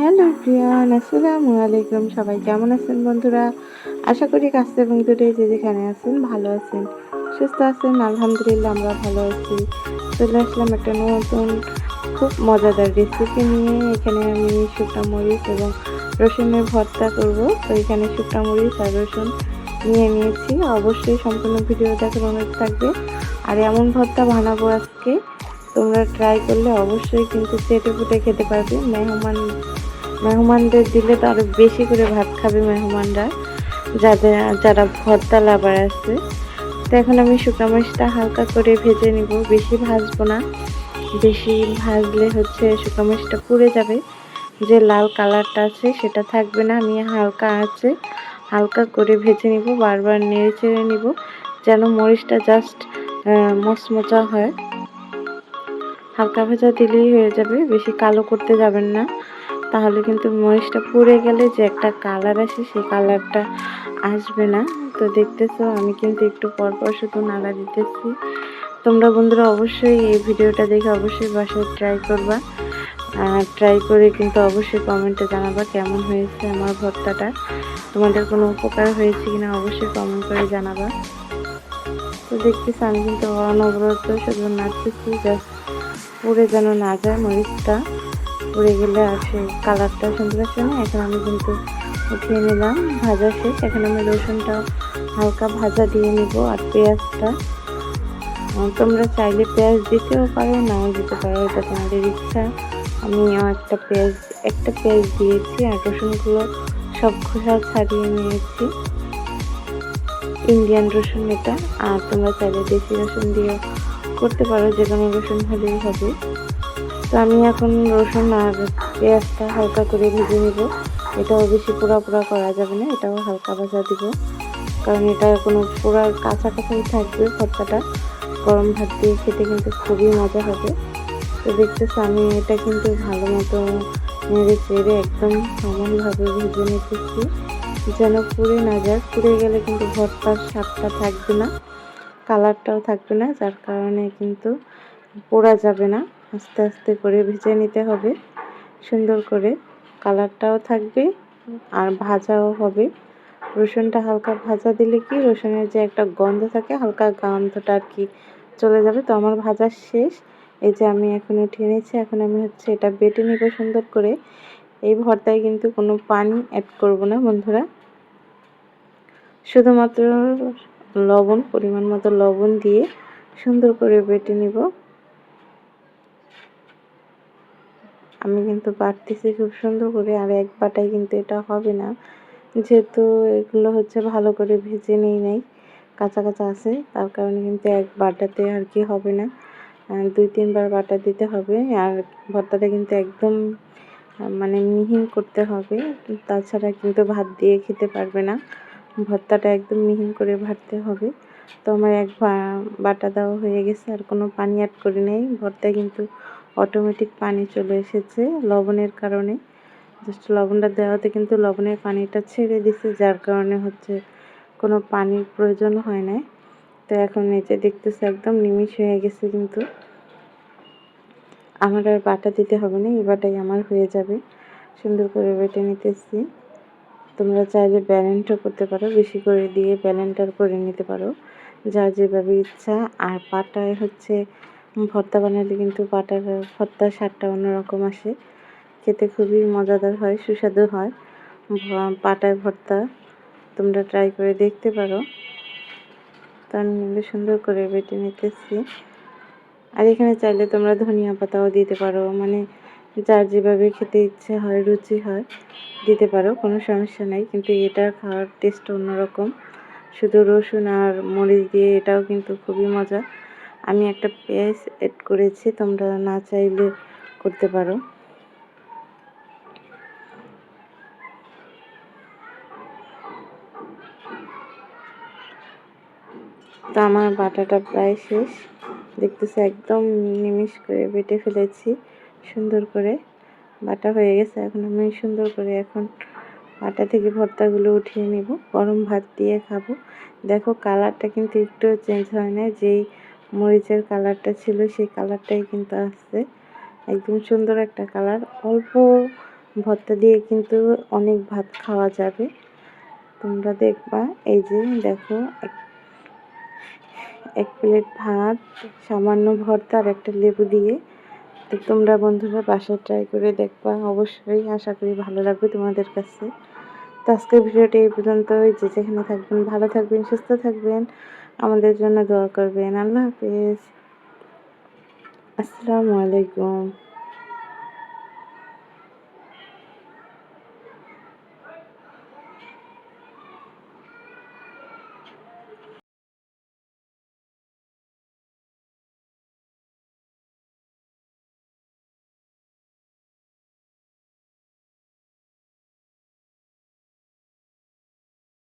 Hello Priyan, আসসালামু আলাইকুম। সবাই কেমন আছেন বন্ধুরা? আশা করি কাছে এবং দূরে যে যেখানে আছেন ভালো আছেন, সুস্থ আছেন। আলহামদুলিল্লাহ আমরা ভালো আছি। চলে আসলাম একটা নতুন খুব মজাদার রেসিপি নিয়ে। এখানে আমি শুকনা মরিচ এবং রসুনের ভর্তা করব। তো এখানে শুকনা মরিচ আর রসুন নিয়ে নিয়েছি। অবশ্যই সম্পূর্ণ ভিডিও দেখার অনুরোধ থাকবে। আর এমন ভর্তা বানাবো আজকে, তোমরা ট্রাই করলে অবশ্যই কিন্তু চেটেপুটে খেতে পারবে। মেহমানদের দিলে তো আরো বেশি করে ভাত খাবে মেহমানরা, যারা ভর্তা লাভার আছে। তো এখন আমি শুকনো মরিচটা হালকা করে ভেজে নিব, বেশি ভাজবো না। বেশি ভাজলে হচ্ছে শুকনো মরিচটা পুড়ে যাবে, যে লাল কালারটা আছে সেটা থাকবে না। আমি হালকা আছে হালকা করে ভেজে নিব, বারবার নেড়ে চেড়ে নিব যেন মরিচটা জাস্ট মচমচা হয়। হালকা ভাজা দিলেই হয়ে যাবে, বেশি কালো করতে যাবেন না, তাহলে কিন্তু মরিচটা পুড়ে গেলে যে একটা কালার আসে সেই কালারটা আসবে না। তো দেখতেছো আমি কিন্তু একটু পরপর শুধু নাড়া দিতেছি। তোমরা বন্ধুরা অবশ্যই এই ভিডিওটা দেখে অবশ্যই বাসায় ট্রাই করবা। ট্রাই করে কিন্তু অবশ্যই কমেন্টে জানাবা কেমন হয়েছে আমার ভর্তাটা। তোমাদের কোনো উপকার হয়েছে কিনা অবশ্যই কমেন্ট করে জানাবা। তো দেখতেছি আমি কিন্তু অনবরত শুধু নাড়তেছি, জাস্ট পুড়ে যেন না যায় মরিচটা। পুড়ে গেলে আর সেই কালারটা সুন্দর আসে না। এখন আমি কিন্তু উঠিয়ে নিলাম, ভাজা শেষ। এখন আমি রসুনটা হালকা ভাজা দিয়ে নিব আর পেঁয়াজটা। তোমরা চাইলে পেঁয়াজ দিতেও পারো, নাও দিতে পারো, এটা তোমাদের ইচ্ছা। আমি একটা পেঁয়াজ দিয়েছি আর রসুনগুলো সব খোসা ছাড়িয়ে নিয়েছি। ইন্ডিয়ান রসুন এটা। আর তোমরা চাইলে দেশি রসুন দিয়েও করতে পারো, যে কোনো রসুন হলেই হবে। তো আমি এখন রসুন আর পেঁয়াজটা হালকা করে ভেজে নিব। এটাও বেশি পোড়া পোড়া করা যাবে না, এটাও হালকা ভাজা দিব, কারণ এটা কোনো পুরা কাঁচা কাঁচাই থাকবে ভর্তাটা। গরম ভাত দিয়ে খেতে কিন্তু খুবই মজা হবে। তো দেখতেছি আমি এটা কিন্তু ভালো মতো নেড়ে চেড়ে একদম সমানভাবে ভেজে নিতেছি, যেন পুড়ে না যায়। পুড়ে গেলে কিন্তু ভর্তার স্বাদটা থাকবে না, কালারটাও থাকবে না, যার কারণে কিন্তু পোড়া যাবে না। আস্তে আস্তে করে ভেজে নিতে হবে সুন্দর করে, কালারটাও থাকবে আর ভাজাও হবে। রসুনটা হালকা ভাজা দিলে কি রসুনের যে একটা গন্ধ থাকে, হালকা গন্ধটা আর কি চলে যাবে। তো আমার ভাজা শেষ। এই যে আমি এখন উঠিয়ে নিয়েছি। এখন আমি হচ্ছে এটা বেটে নিব সুন্দর করে। এই ভর্তায় কিন্তু কোনো পানি অ্যাড করব না বন্ধুরা, শুধুমাত্র লবণ, পরিমাণ মতো লবণ দিয়ে সুন্দর করে বেটে নিব। আমি কিন্তু বাটতেছি খুব সুন্দর করে, আর এক বাটায় কিন্তু এটা হবে না, যেহেতু এগুলো হচ্ছে ভালো করে ভেজে নেই নাই, কাঁচা কাঁচা আছে, তার কারণে কিন্তু এক বাটাতে আর কি হবে না। 2-3 বার বাটা দিতে হবে। আর ভর্তাটা কিন্তু একদম মানে মিহিন করতে হবে, তাছাড়া কিন্তু ভাত দিয়ে খেতে পারবে না। ভর্তাটা একদম মিহিন করে ভাজতে হবে। তো আমার এক বাটা দেওয়া হয়ে গেছে, আর কোনো পানি অ্যাড করি নাই। ভর্তায় কিন্তু অটোমেটিক পানি চলে এসেছে লবণের কারণে। জাস্ট লবণটা দেওয়াতে কিন্তু লবণের পানিটা ছেড়ে দিছে, যার কারণে হচ্ছে কোনো পানির প্রয়োজন হয় না। তো এখন এই যে দেখতেছে একদম নিমিষ হয়ে গেছে, কিন্তু আমার আর বাটা দিতে হবে না, এই বাটাই আমার হয়ে যাবে। সুন্দর করে বেটে নিতেছি। তোমরা চাইলে ব্যালেন্ডও করতে পারো, বেশি করে দিয়ে ব্যালেন্ডার করে নিতে পারো, যার যেভাবে ইচ্ছা। আর পাটায় হচ্ছে ভর্তা বানালে কিন্তু পাটার ভর্তার স্বাদটা অন্যরকম আসে, খেতে খুবই মজাদার হয়, সুস্বাদু হয় পাটায় ভর্তা। তোমরা ট্রাই করে দেখতে পারো। তো আমি কিন্তু সুন্দর করে বেটে নিতেছি। আর এখানে চাইলে তোমরা ধনিয়া পাতাও দিতে পারো, মানে যার যেভাবে খেতে ইচ্ছে হয়, রুচি হয়, দিতে পারো, কোনো সমস্যা নাই। কিন্তু এটার খাওয়ার টেস্ট অন্যরকম, শুধু রসুন আর মরিচ দিয়ে এটাও কিন্তু খুবই মজা। আমি একটা পেঁয়াজ অ্যাড করেছি, তোমরা না চাইলে করতে পারো। তো আমার বাটাটা প্রায় শেষ, দেখতেছি একদম নিমিষ করে বেটে ফেলেছি, সুন্দর করে বাটা হয়ে গেছে। এখন আমি সুন্দর করে এখন বাটা থেকে ভর্তাগুলো উঠিয়ে নিব, গরম ভাত দিয়ে খাবো। দেখো কালারটা কিন্তু একটু চেঞ্জ হয় না, যেই মরিচের কালারটা ছিল সেই কালারটাই কিন্তু আসছে, একদম সুন্দর একটা কালার। অল্প ভর্তা দিয়ে কিন্তু অনেক ভাত খাওয়া যাবে। তোমরা দেখবা, এই যে দেখো এক প্লেট ভাত, সামান্য ভর্তা আর একটা লেবু দিয়ে। তো তোমরা বন্ধুরা বাসায় ট্রাই করে দেখবা, অবশ্যই আশা করি ভালো লাগবে তোমাদের কাছে। তো আজকের ভিডিওটা এই পর্যন্তই। যে যেখানে থাকবেন ভালো থাকবেন, সুস্থ থাকবেন, আমাদের জন্য দোয়া করবেন। আল্লাহ হাফেজ, আসসালামু আলাইকুম।